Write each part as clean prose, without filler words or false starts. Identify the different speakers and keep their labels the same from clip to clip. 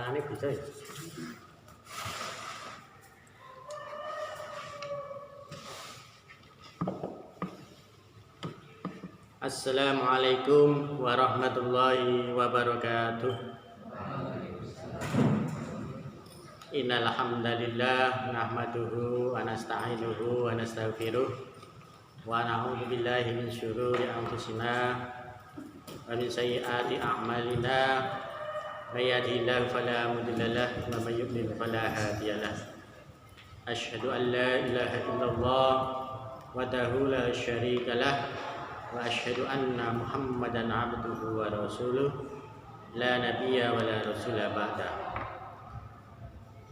Speaker 1: Tangannya bisa ya. Assalamualaikum warahmatullahi wabarakatuh. Innal hamdalillah nahmaduhu wa nasta'inuhu wa nastaghfiruh wa na'udzu billahi min syururi anfusina wa min sayyiati a'malina. May yahdihillahu fala mudilla lahu wa may yudlil fala hadiya lahu. Asyhadu an la ilaha illallah wahdahu la syarika lahu wa asyhadu anna Muhammadan abduhu wa rasuluh la nabiyya wa la rasula ba'da.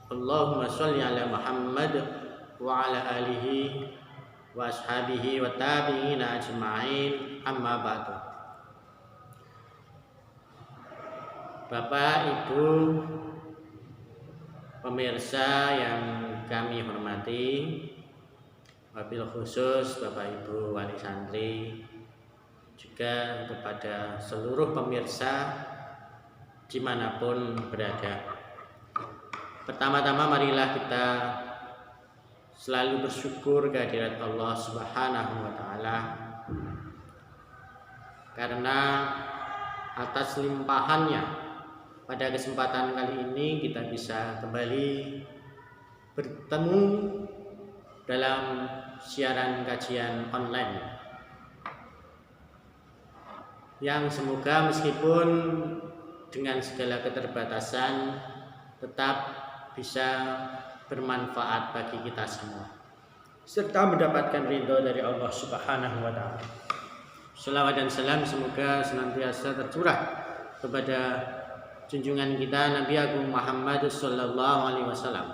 Speaker 1: Allahumma sholli ala Muhammad wa ala alihi wa ashabihi wa tabi'ina ajma'in, amma ba'du. Bapak, Ibu, pemirsa yang kami hormati, wabil khusus Bapak Ibu wali santri, juga kepada seluruh pemirsa dimanapun berada. Pertama-tama marilah kita selalu bersyukur kehadirat Allah Subhanahu wa Ta'ala, karena atas limpahannya pada kesempatan kali ini kita bisa kembali bertemu dalam siaran kajian online yang semoga meskipun dengan segala keterbatasan tetap bisa bermanfaat bagi kita semua serta mendapatkan ridho dari Allah Subhanahu wa Ta'ala. Shalawat dan salam semoga senantiasa tercurah kepada junjungan kita Nabi Agung Muhammad sallallahu alaihi wasallam,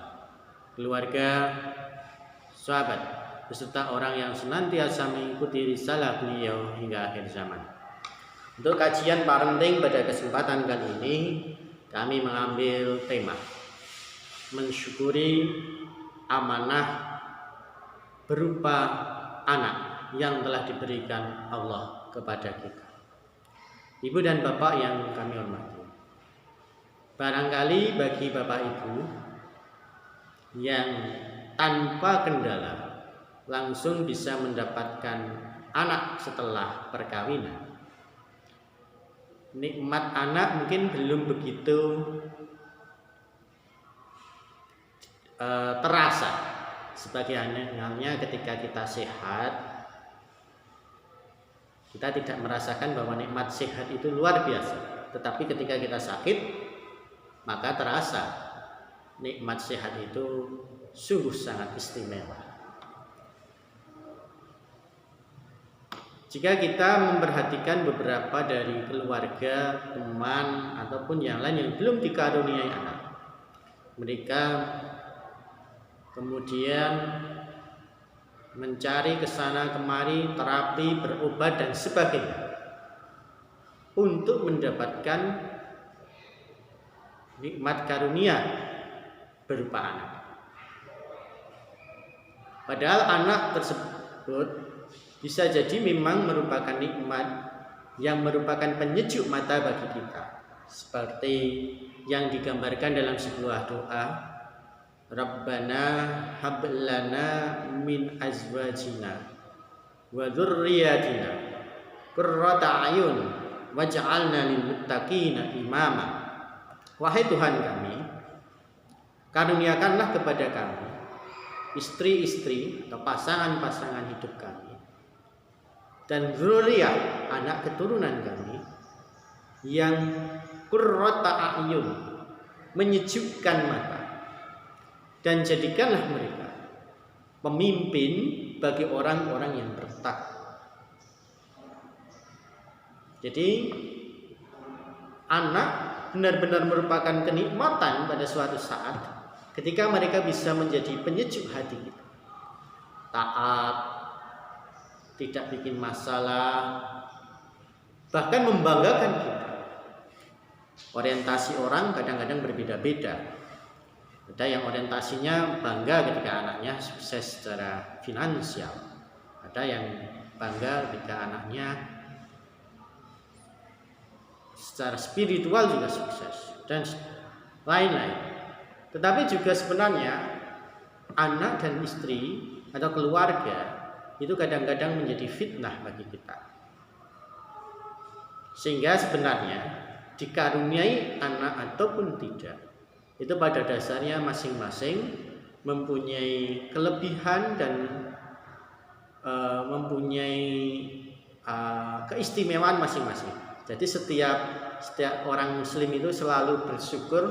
Speaker 1: keluarga, sahabat, beserta orang yang senantiasa mengikuti risalah beliau hingga akhir zaman. Untuk kajian parenting pada kesempatan kali ini, kami mengambil tema mensyukuri amanah berupa anak yang telah diberikan Allah kepada kita. Ibu dan Bapak yang kami hormati, barangkali bagi Bapak Ibu yang tanpa kendala langsung bisa mendapatkan anak setelah perkawinan, nikmat anak mungkin belum begitu terasa. Sebagai halnya ketika kita sehat, kita tidak merasakan bahwa nikmat sehat itu luar biasa. Tetapi ketika kita sakit, maka terasa nikmat sehat itu sungguh sangat istimewa. Jika kita memperhatikan beberapa dari keluarga, teman, ataupun yang lain yang belum dikaruniai anak, mereka kemudian mencari kesana kemari terapi, berobat dan sebagainya untuk mendapatkan nikmat karunia berupa anak. Padahal anak tersebut bisa jadi memang merupakan nikmat yang merupakan penyejuk mata bagi kita, seperti yang digambarkan dalam sebuah doa, Rabbana hab lana min azwajina wa dzurriyyatina qurrata a'yun waj'alna lil muttaqina imama. Wahai Tuhan kami, karuniakanlah kepada kami istri-istri atau pasangan-pasangan hidup kami dan dzurriyyah, anak keturunan kami, yang qurrata a'yun, menyejukkan mata, dan jadikanlah mereka pemimpin bagi orang-orang yang bertakwa. Jadi anak benar-benar merupakan kenikmatan pada suatu saat ketika mereka bisa menjadi penyejuk hati kita, taat, tidak bikin masalah, bahkan membanggakan kita. Orientasi orang kadang-kadang berbeda-beda. Ada yang orientasinya bangga ketika anaknya sukses secara finansial, ada yang bangga ketika anaknya secara spiritual juga sukses, dan lain-lain. Tetapi juga sebenarnya anak dan istri atau keluarga itu kadang-kadang menjadi fitnah bagi kita. Sehingga sebenarnya dikaruniai anak ataupun tidak, itu pada dasarnya masing-masing mempunyai kelebihan dan mempunyai keistimewaan masing-masing. Jadi setiap orang muslim itu selalu bersyukur,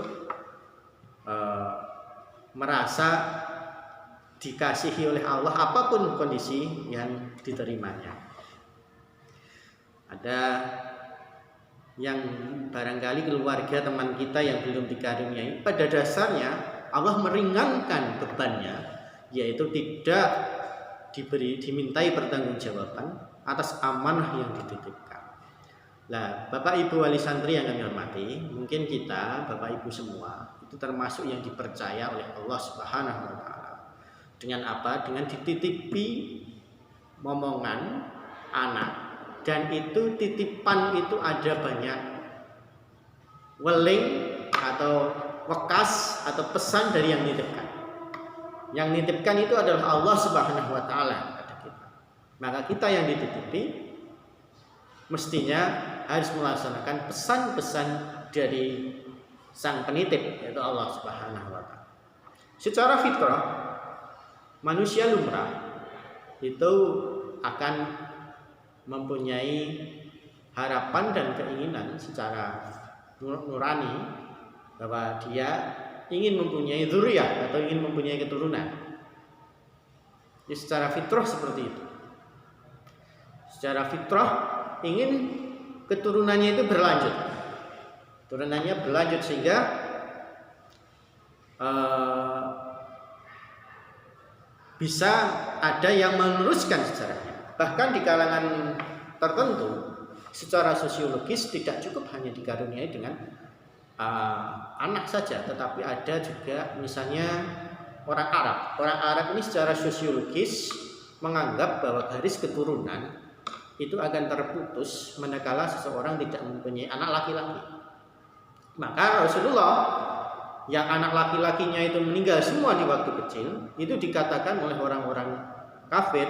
Speaker 1: merasa dikasihi oleh Allah apapun kondisi yang diterimanya. Ada yang barangkali keluarga teman kita yang belum dikaruniai, pada dasarnya Allah meringankan bebannya, yaitu tidak dimintai pertanggungjawaban atas amanah yang dititipkan. Nah, Bapak Ibu wali santri yang kami hormati, mungkin kita Bapak Ibu semua itu termasuk yang dipercaya oleh Allah Subhanahu wa taala. Dengan apa? Dengan dititipi momongan anak, dan itu titipan itu ada banyak weling atau wekas atau pesan dari yang nitipkan. Yang nitipkan itu adalah Allah Subhanahu wa taala kepada kita. Maka kita yang dititipi mestinya harus melaksanakan pesan-pesan dari sang penitip, yaitu Allah Subhanahu wa taala. Secara fitrah manusia lumrah itu akan mempunyai harapan dan keinginan secara nurani bahwa dia ingin mempunyai dzurriyyah atau ingin mempunyai keturunan. Jadi secara fitrah seperti itu. Secara fitrah ingin keturunannya itu berlanjut. Turunannya berlanjut sehingga bisa ada yang meneruskan sejarahnya. Bahkan di kalangan tertentu secara sosiologis tidak cukup hanya dikaruniai dengan anak saja, tetapi ada juga misalnya orang Arab. Orang Arab ini secara sosiologis menganggap bahwa garis keturunan itu akan terputus manakala seseorang tidak mempunyai anak laki-laki. Maka Rasulullah yang anak laki-lakinya itu meninggal semua di waktu kecil, itu dikatakan oleh orang-orang kafir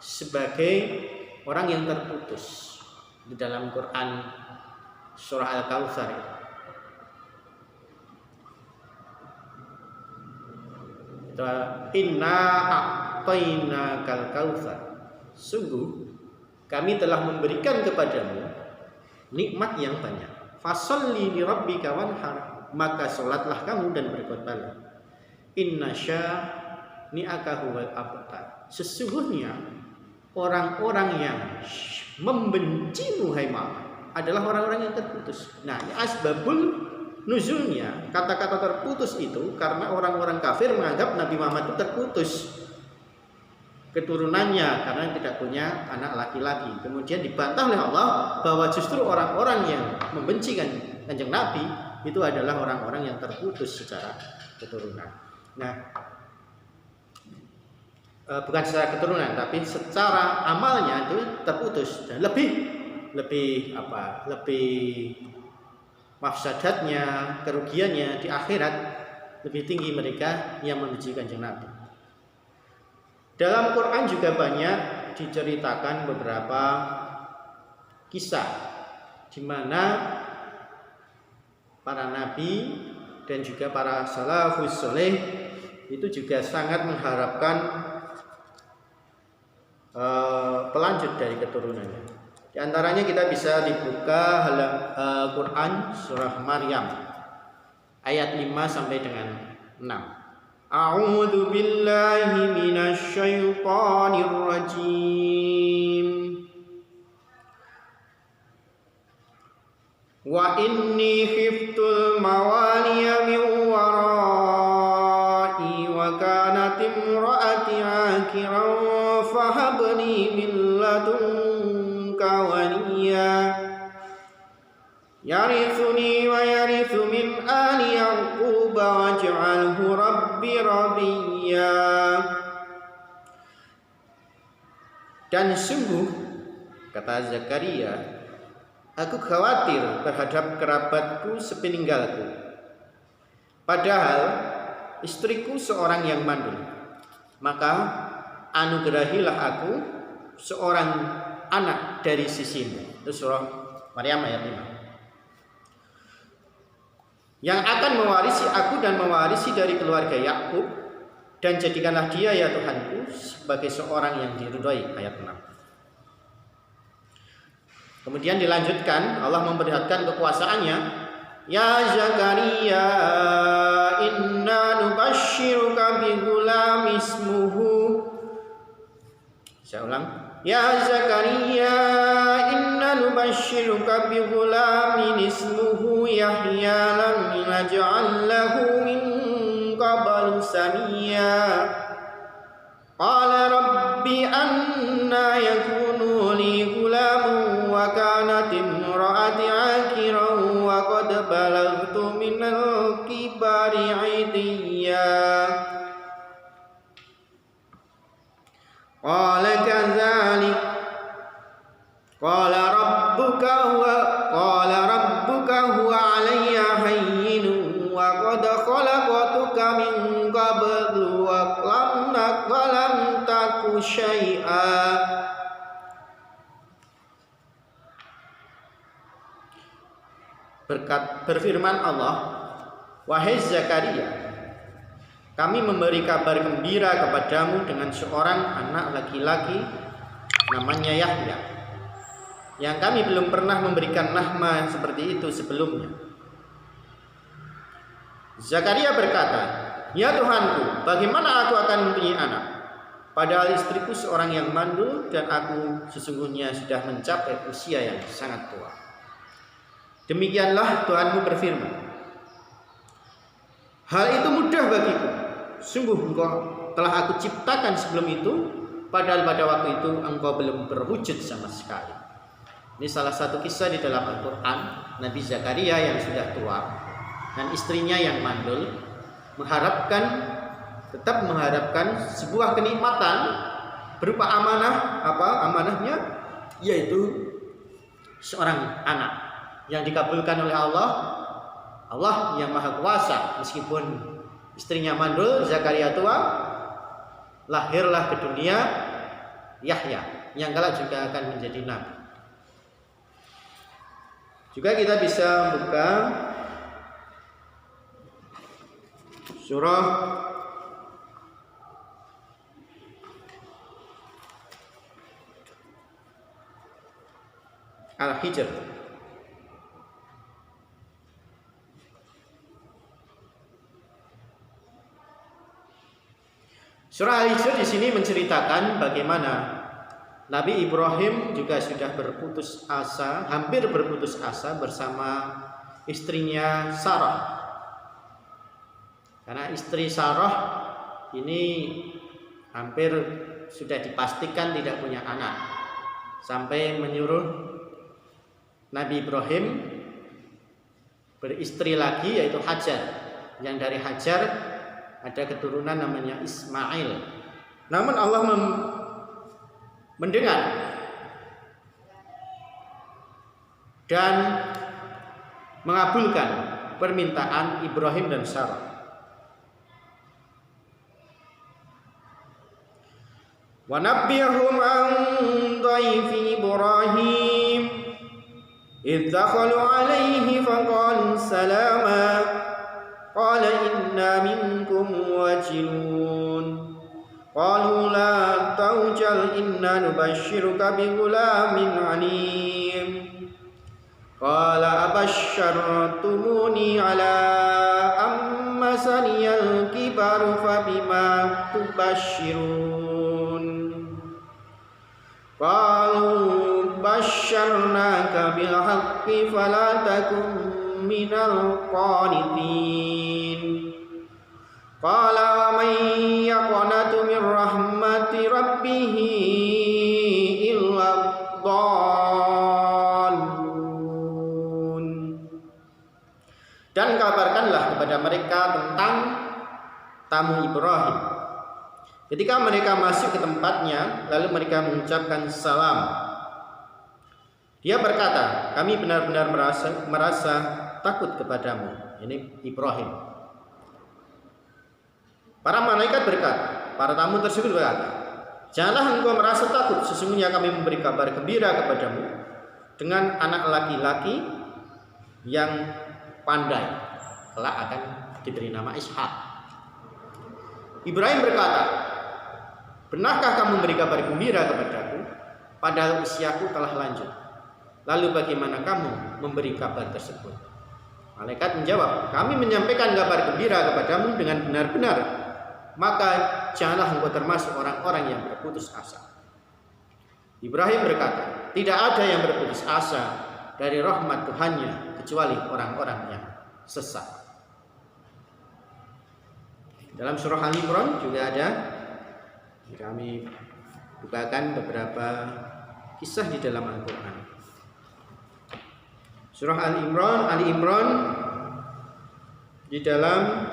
Speaker 1: sebagai orang yang terputus di dalam Quran surah Al-Kautsar. Inna a'tainakal kautsar, sungguh kami telah memberikan kepadamu nikmat yang banyak. Fasholli li rabbika wanhar, maka sholatlah kamu dan berkhutbahlah. Inna syani'aka huwal abtar, sesungguhnya orang-orang yang membencimu hai Muhammad adalah orang-orang yang terputus. Nah, ini asbabul nuzulnya, kata-kata terputus itu karena orang-orang kafir menganggap Nabi Muhammad itu terputus keturunannya karena tidak punya anak laki-laki. Kemudian dibantah oleh Allah bahwa justru orang-orang yang membenci Kanjeng Nabi itu adalah orang-orang yang terputus secara keturunan. Nah, bukan secara keturunan tapi secara amalnya itu terputus dan lebih mafsadatnya, kerugiannya di akhirat lebih tinggi mereka yang membenci Kanjeng Nabi. Dalam Quran juga banyak diceritakan beberapa kisah di mana para nabi dan juga para salafus saleh itu juga sangat mengharapkan pelanjut dari keturunannya. Di antaranya kita bisa dibuka Quran surah Maryam ayat 5 sampai dengan 6. A'udzu billahi minasy syaithanir rajim. Wa inni khiftul mawaliya min wara'i wa kanat imra'ati 'aqiran fahabni min ladunka waliya yarithuni wa yarithu min ali yaqub waj'alhu rabbi radiyya. Dan sungguh, kata Zakaria, aku khawatir terhadap kerabatku sepeninggalku, padahal istriku seorang yang mandul. Maka anugerahilah aku seorang anak dari sisimu. Itu surah Maryam ayat 5. Yang akan mewarisi aku dan mewarisi dari keluarga Yakub, dan jadikanlah dia ya Tuhanku sebagai seorang yang diridhoi. Ayat 6. Kemudian dilanjutkan, Allah memperlihatkan kekuasaannya. Ya Zakaria, inna nubashiruka bi ghulam ismuhu. Saya ulang. Ya Zakaria, inna nubashiruka bi ghulamin ismuhu Yahya lam naj'al lahu min qablu samiyya. Qala rabbi anna yakunu li ghulamun wa kanat imraati aqiran wa qad balaghtu minal kibari 'idiyya. Qala kadzalik qala rabbuka huwa 'alayya hayyinun wa qad khalaqtuka min qablu wa lam taku syai'a. Berfirman Allah, wahai Zakaria, kami memberi kabar gembira kepadamu dengan seorang anak laki-laki namanya Yahya, yang kami belum pernah memberikan nama seperti itu sebelumnya. Zakaria berkata, ya Tuhanku, bagaimana aku akan mempunyai anak? Padahal istriku seorang yang mandul dan aku sesungguhnya sudah mencapai usia yang sangat tua. Demikianlah Tuhanmu berfirman, hal itu mudah bagiku. Sungguh engkau telah aku ciptakan sebelum itu, padahal pada waktu itu engkau belum berwujud sama sekali. Ini salah satu kisah di dalam Al-Quran. Nabi Zakaria yang sudah tua dan istrinya yang mandul tetap mengharapkan sebuah kenikmatan berupa amanah. Apa amanahnya? Yaitu seorang anak yang dikabulkan oleh Allah. Allah yang maha kuasa. Meskipun istrinya mandul, Zakaria tua, lahirlah ke dunia Yahya yang kelak juga akan menjadi nabi. Juga kita bisa buka surah Al-Hijr. Surah Al-Hijr di sini menceritakan bagaimana Nabi Ibrahim juga sudah hampir berputus asa bersama istrinya Sarah. Karena istri Sarah ini hampir sudah dipastikan tidak punya anak, sampai menyuruh Nabi Ibrahim beristri lagi, yaitu Hajar. Yang dari Hajar ada keturunan namanya Ismail. Namun Allah mendengar dan mengabulkan permintaan Ibrahim dan Sarah. Wa nabbihum an dhaifi Ibrahim idh dakhalu alaihi faqalu salama qala inna minkum wajilun qalu la tawjal inna nubashshiruka bi ghulamin alim qala abashshartumuni ala amma saniyal kibaru fabima tubashshirun qalu basyarnaka bil haqqi fala takun minal qanitin qala wa man yaqnatu min rahmati rabbih illa dhallun. Dan kabarkanlah kepada mereka tentang tamu Ibrahim. Ketika mereka masuk ke tempatnya, lalu mereka mengucapkan salam. Dia berkata, kami benar-benar merasa takut kepadamu. Ini Ibrahim.
Speaker 2: Para malaikat berkata, para tamu tersebut berkata, janganlah engkau merasa takut, sesungguhnya kami memberi kabar gembira kepadamu dengan anak laki-laki yang pandai, kelak akan diberi nama Ishak. Ibrahim berkata, benarkah kamu memberi kabar gembira kepadaku, padahal usiaku telah lanjut? Lalu bagaimana kamu memberi kabar tersebut? Malaikat menjawab, kami menyampaikan kabar gembira kepadamu dengan benar-benar, maka janganlah engkau termasuk orang-orang yang berputus asa. Ibrahim berkata, tidak ada yang berputus asa dari rahmat Tuhannya kecuali orang-orang yang sesat. Dalam surah Al-Imran juga ada, kami bukakan beberapa kisah di dalam Al-Quran. Surah Ali Imran di dalam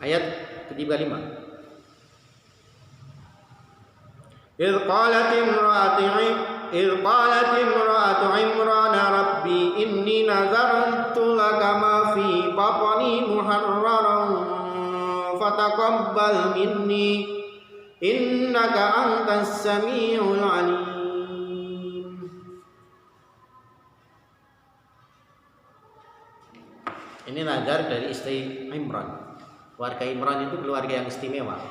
Speaker 2: ayat ke-35. إذ قالت امرأة عمران ربي إني نذرت لك ما في بطني محررا فتقبل مني إنك أنت السميع العليم. Ini nazar dari istri Imran. Keluarga Imran itu keluarga yang istimewa.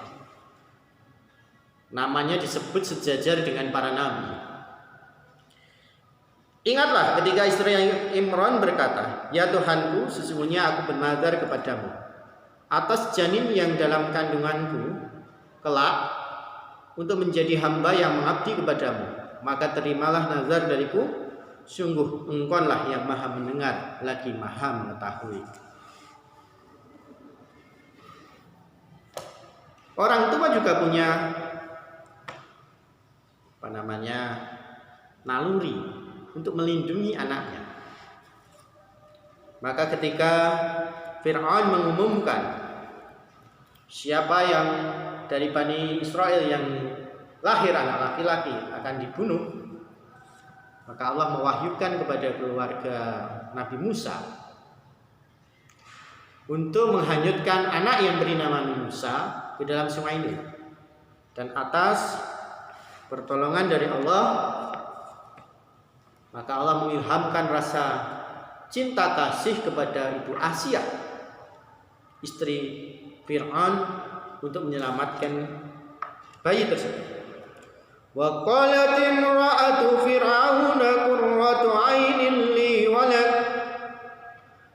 Speaker 2: Namanya disebut sejajar dengan para nabi. Ingatlah ketika istri Imran berkata, ya Tuhanku, sesungguhnya aku bernazar kepadamu atas janin yang dalam kandunganku kelak untuk menjadi hamba yang mengabdi kepadamu. Maka terimalah nazar dariku. Sungguh engkaulah yang maha mendengar lagi maha mengetahui. Orang tua juga punya naluri untuk melindungi anaknya. Maka ketika Fir'aun mengumumkan siapa yang dari Bani Israel yang lahir anak laki-laki akan dibunuh, maka Allah mewahyukan kepada keluarga Nabi Musa untuk menghanyutkan anak yang bernama Musa ke dalam sungai Nil. Dan atas pertolongan dari Allah, maka Allah mengilhamkan rasa cinta kasih kepada Ibu Asia, istri Fir'aun, untuk menyelamatkan bayi tersebut. Wa qalat imra'atu fir'auna qurratu 'ainin li walad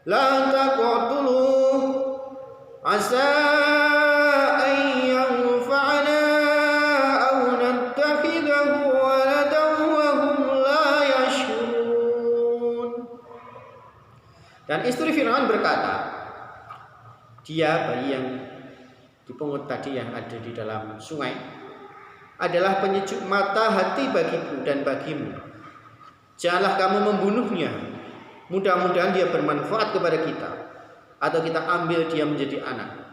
Speaker 2: la taqtuluhu asa an yanfa'ana aw nattakhidahu waladan wa hum la yash'urun. Dan istri Fir'aun berkata, dia, bayi yang dipungut tadi yang ada di dalam sungai, adalah penyejuk mata hati bagiku dan bagimu. Janganlah kamu membunuhnya. Mudah-mudahan dia bermanfaat kepada kita, atau kita ambil dia menjadi anak.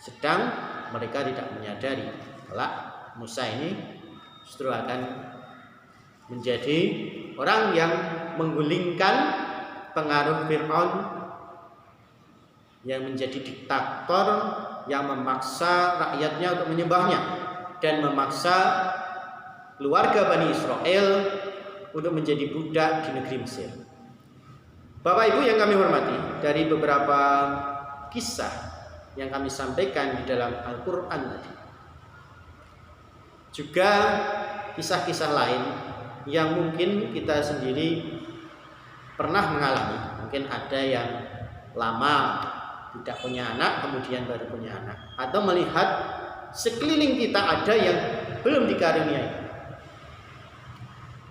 Speaker 2: Sedang mereka tidak menyadari kelak Musa ini justru akan menjadi orang yang menggulingkan pengaruh Fir'aun, yang menjadi diktator yang memaksa rakyatnya untuk menyembahnya dan memaksa keluarga Bani Israel untuk menjadi budak di negeri Mesir. Bapak Ibu yang kami hormati, dari beberapa kisah yang kami sampaikan di dalam Al-Quran tadi, juga kisah-kisah lain yang mungkin kita sendiri pernah mengalami. Mungkin ada yang lama tidak punya anak, kemudian baru punya anak, atau melihat sekeliling kita ada yang belum dikaruniai.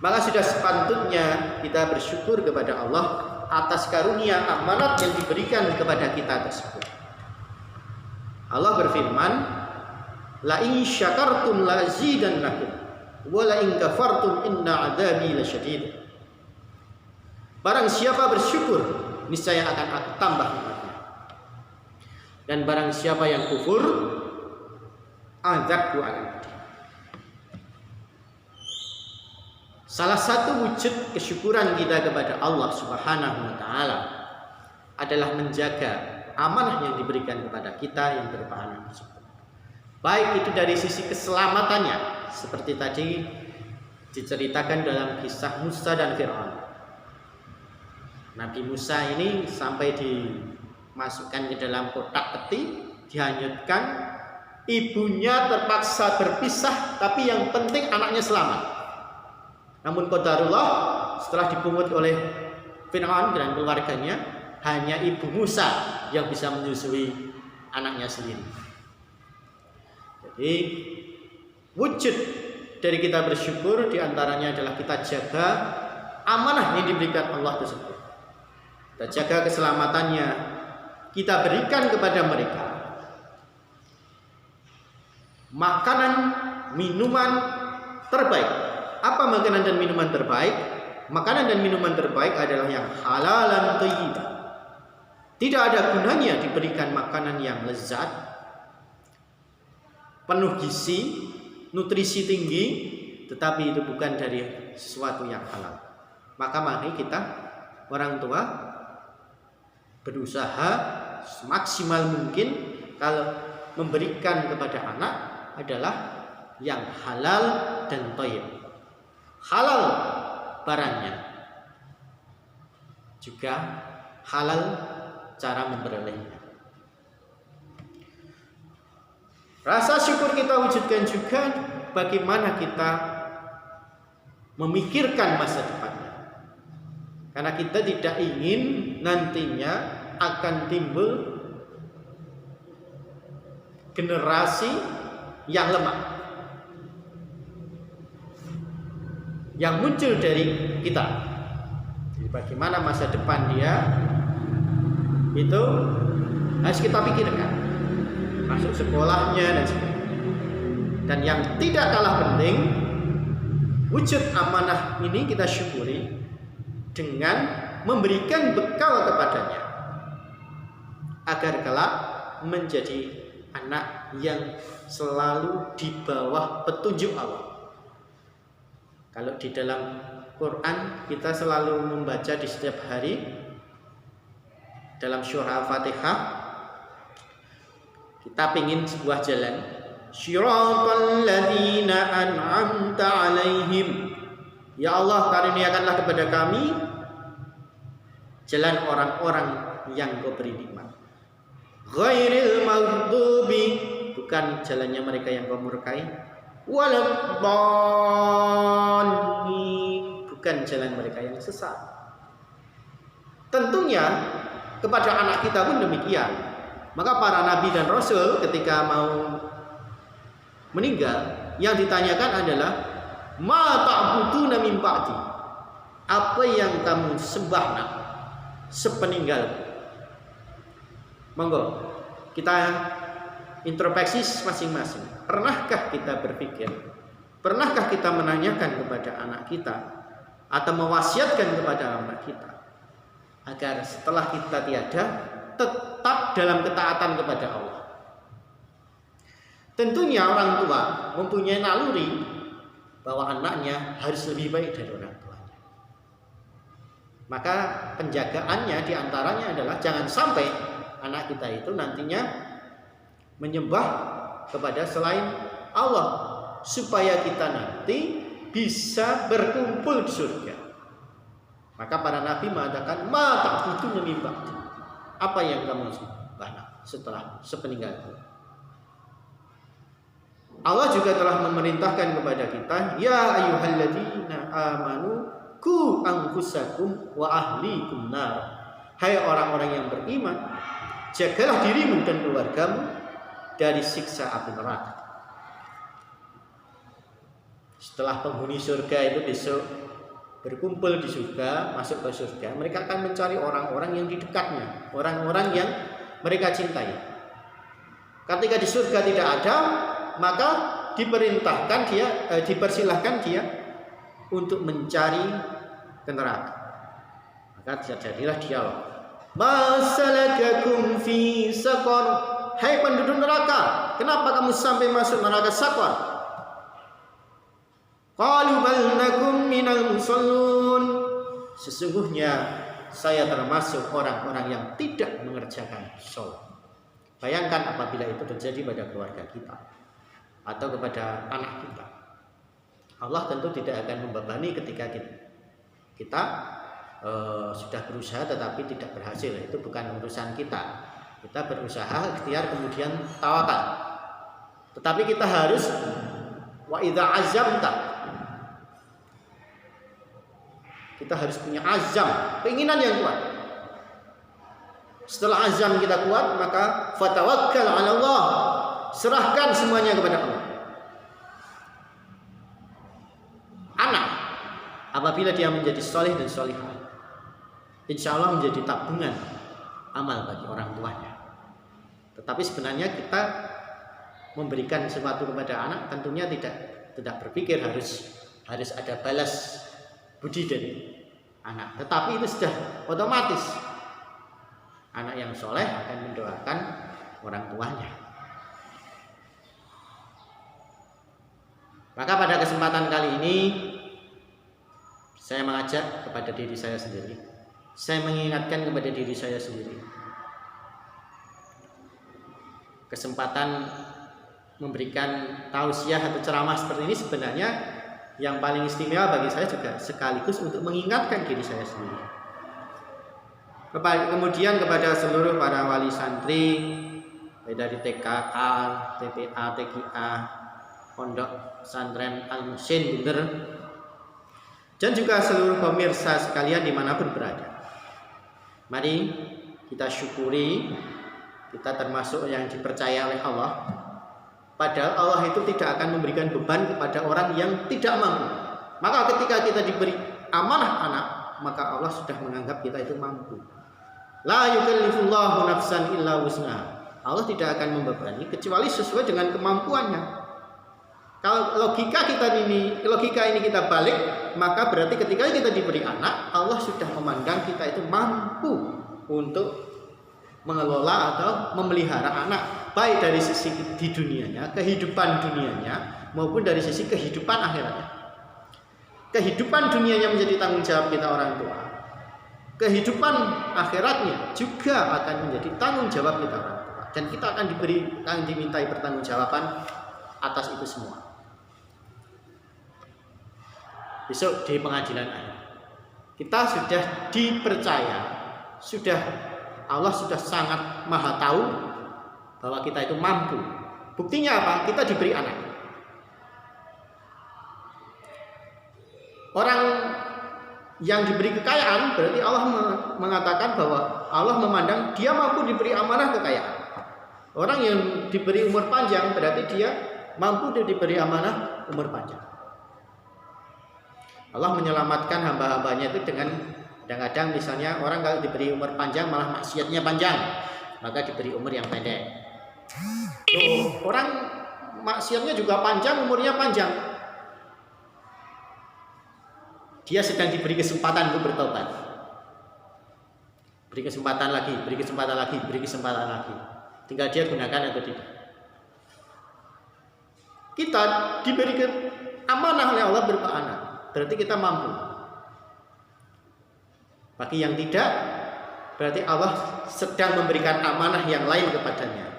Speaker 2: Maka sudah sepatutnya kita bersyukur kepada Allah atas karunia amanat yang diberikan kepada kita tersebut. Allah berfirman, la in syakartum la azidannakum wa la in kafartum inna adzabi lasyadid. Barang siapa bersyukur, niscaya akan aku tambah nikmatnya. Dan barang siapa yang kufur, azabku akan pedih. Salah satu wujud kesyukuran kita kepada Allah Subhanahu wa taala adalah menjaga amanah yang diberikan kepada kita yang berupa anak tersebut. Baik itu dari sisi keselamatannya, seperti tadi diceritakan dalam kisah Musa dan Fir'aun. Nabi Musa ini sampai dimasukkan ke dalam kotak peti, dihanyutkan, ibunya terpaksa berpisah, tapi yang penting anaknya selamat. Namun qadarullah, setelah dipungut oleh Fir'aun dan keluarganya, hanya ibu Musa yang bisa menyusui anaknya sendiri. Jadi wujud dari kita bersyukur diantaranya adalah kita jaga amanah yang diberikan Allah tersebut. Kita jaga keselamatannya, kita berikan kepada mereka makanan, minuman terbaik. Apa makanan dan minuman terbaik? Makanan dan minuman terbaik adalah yang halal dan thayyib. Tidak ada gunanya diberikan makanan yang lezat, penuh gizi, nutrisi tinggi, tetapi itu bukan dari sesuatu yang halal. Maka mari kita orang tua berusaha semaksimal mungkin kalau memberikan kepada anak adalah yang halal dan thayyib. Halal barangnya, juga halal cara memperolehnya. Rasa syukur kita wujudkan juga bagaimana kita memikirkan masa depannya. Karena kita tidak ingin nantinya akan timbul generasi yang lemah, yang muncul dari kita. Jadi bagaimana masa depan dia itu harus kita pikirkan, masuk sekolahnya dan sebagainya. Dan yang tidak kalah penting, wujud amanah ini kita syukuri dengan memberikan bekal kepadanya agar kelak menjadi anak yang selalu di bawah petunjuk Allah. Kalau di dalam Quran kita selalu membaca di setiap hari dalam surah Al-Fatihah, kita ingin sebuah jalan, syiratal ladzina an'amta 'alaihim. Ya Allah, karuniakanlah kepada kami jalan orang-orang yang Kau beri nikmat. Ghairil maghdubi, bukan jalannya mereka yang Kau murkai. Waladdallin, bukan jalan mereka yang sesat. Tentunya kepada anak kita pun demikian. Maka para nabi dan rasul ketika mau meninggal, yang ditanyakan adalah ma ta'buduna min ba'di, apa yang kamu sembah nak sepeninggalku. Monggo kita introspeksi masing-masing. Pernahkah kita berpikir, pernahkah kita menanyakan kepada anak kita atau mewasiatkan kepada anak kita agar setelah kita tiada tetap dalam ketaatan kepada Allah? Tentunya orang tua mempunyai naluri bahwa anaknya harus lebih baik dari orang tuanya. Maka penjagaannya diantaranya adalah jangan sampai anak kita itu nantinya menyembah kepada selain Allah, supaya kita nanti bisa berkumpul di surga. Maka para nabi mengatakan ma ta'buduna min ba'di, apa yang kamu sembah setelah sepeninggalku. Allah juga telah memerintahkan kepada kita, ya ayyuhalladzina amanu qu anfusakum wa ahlikum nar. Hai orang-orang yang beriman, jagalah dirimu dan keluargamu dari siksa api neraka. Setelah penghuni surga itu besok berkumpul di surga, masuk ke surga, mereka akan mencari orang-orang yang di dekatnya, orang-orang yang mereka cintai. Ketika di surga tidak ada, maka diperintahkan dia, dipersilahkan dia untuk mencari ke neraka. Maka terjadilah dialog. Masalakakum fi saqar, hai penduduk neraka, kenapa kamu sampai masuk neraka Saqar? Qalu bal nakum minal musallun, sesungguhnya saya termasuk orang-orang yang tidak mengerjakan sholat. Bayangkan apabila itu terjadi pada keluarga kita atau kepada anak kita. Allah tentu tidak akan membebani ketika kita sudah berusaha tetapi tidak berhasil. Itu bukan urusan kita. Kita berusaha, ikhtiar, kemudian tawakal. Tetapi kita harus wa idza azamta. Kita harus punya azam, keinginan yang kuat. Setelah azam kita kuat, maka fatawakkal 'ala Allah. Serahkan semuanya kepada Allah. Anak apabila dia menjadi soleh dan solihah, insya Allah menjadi tabungan amal bagi orang tuanya. Tetapi sebenarnya kita memberikan sesuatu kepada anak tentunya tidak berpikir harus ada balas budi dari anak. Tetapi itu sudah otomatis. Anak yang soleh akan mendoakan orang tuanya. Maka pada kesempatan kali ini saya mengajak kepada diri saya sendiri. Saya mengingatkan kepada diri saya sendiri. Kesempatan memberikan tausiah atau ceramah seperti ini sebenarnya yang paling istimewa bagi saya juga sekaligus untuk mengingatkan diri saya sendiri. Kemudian kepada seluruh para wali santri dari TKA, TPA, TGA, Pondok Pesantren Al-Muhsin Bunder, dan juga seluruh pemirsa sekalian dimanapun berada. Mari kita syukuri kita termasuk yang dipercaya oleh Allah. Padahal Allah itu tidak akan memberikan beban kepada orang yang tidak mampu. Maka ketika kita diberi amanah anak, maka Allah sudah menganggap kita itu mampu. La yukallifullahu nafsan illa wus'aha. Allah tidak akan membebani kecuali sesuai dengan kemampuannya. Kalau logika ini kita balik, maka berarti ketika kita diberi anak, Allah sudah memandang kita itu mampu untuk mengelola atau memelihara anak, baik dari sisi di dunianya, kehidupan dunianya, maupun dari sisi kehidupan akhiratnya. Kehidupan dunianya menjadi tanggung jawab kita orang tua. Kehidupan akhiratnya juga akan menjadi tanggung jawab kita orang tua. Dan kita akan dimintai pertanggungjawaban atas itu semua. Besok di pengadilan akhir kita sudah dipercaya, Allah sudah sangat maha tahu bahwa kita itu mampu. Buktinya apa? Kita diberi anak. Orang yang diberi kekayaan berarti Allah mengatakan bahwa Allah memandang dia mampu diberi amanah kekayaan. Orang yang diberi umur panjang berarti dia mampu diberi amanah umur panjang. Allah menyelamatkan hamba-hambanya itu dengan kadang-kadang misalnya orang kalau diberi umur panjang malah maksiatnya panjang, maka diberi umur yang pendek. Orang maksiatnya juga panjang, umurnya panjang. Dia sedang diberi kesempatan untuk bertobat. Beri kesempatan lagi, beri kesempatan lagi, beri kesempatan lagi. Tinggal dia gunakan atau tidak. Kita diberi amanah oleh Allah berupa anak. Berarti kita mampu. Bagi yang tidak, berarti Allah sedang memberikan amanah yang lain kepadanya.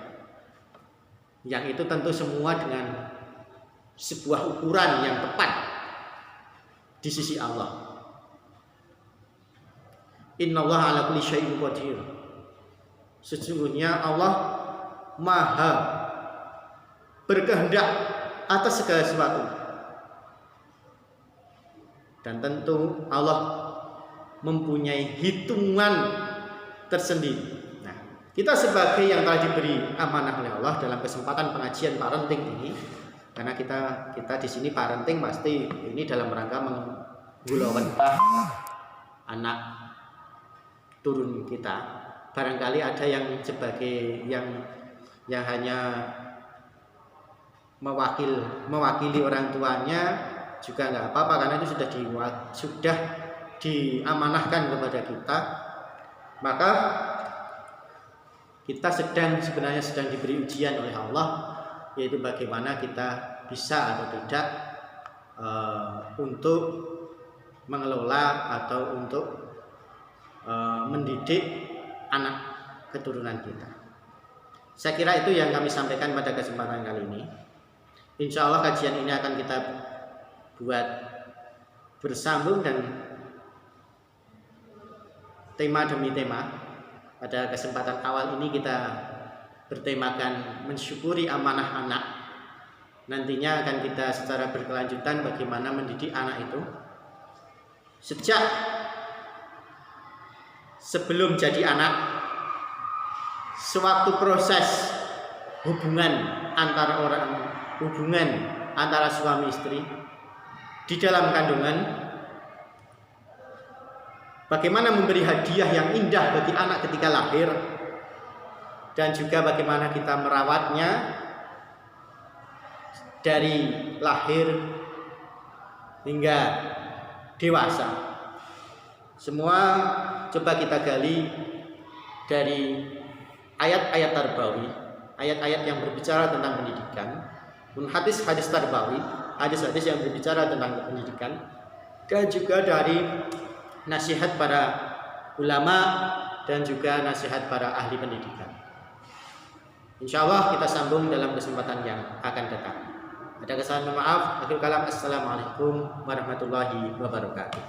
Speaker 2: Yang itu tentu semua dengan sebuah ukuran yang tepat di sisi Allah. Innallaha ala kulli syai'in qadir. Sesungguhnya Allah Maha berkehendak atas segala sesuatu. Dan tentu Allah mempunyai hitungan tersendiri. Nah, kita sebagai yang telah diberi amanah oleh Allah dalam kesempatan pengajian parenting ini, karena kita di sini parenting pasti ini dalam rangka menggulawentah anak turun kita. Barangkali ada yang sebagai yang hanya mewakili orang tuanya juga nggak apa-apa, karena itu sudah diamanahkan kepada kita. Maka kita sebenarnya sedang diberi ujian oleh Allah, yaitu bagaimana kita bisa atau tidak untuk mengelola atau untuk mendidik anak keturunan kita. Saya kira itu yang kami sampaikan pada kesempatan kali ini. Insya Allah kajian ini akan kita buat bersambung dan tema demi tema. Pada kesempatan awal ini kita bertemakan mensyukuri amanah anak. Nantinya akan kita secara berkelanjutan bagaimana mendidik anak itu sejak sebelum jadi anak, sewaktu proses hubungan antara suami istri di dalam kandungan, bagaimana memberi hadiah yang indah bagi anak ketika lahir, dan juga bagaimana kita merawatnya dari lahir hingga dewasa. Semua coba kita gali dari ayat-ayat tarbawi, ayat-ayat yang berbicara tentang pendidikan, hadis-hadis tarbawi, hadis-hadis yang berbicara tentang pendidikan, dan juga dari nasihat para ulama dan juga nasihat para ahli pendidikan. Insya Allah kita sambung dalam kesempatan yang akan datang. Ada kesalahan, maaf. Akhir kalam, assalamualaikum warahmatullahi wabarakatuh.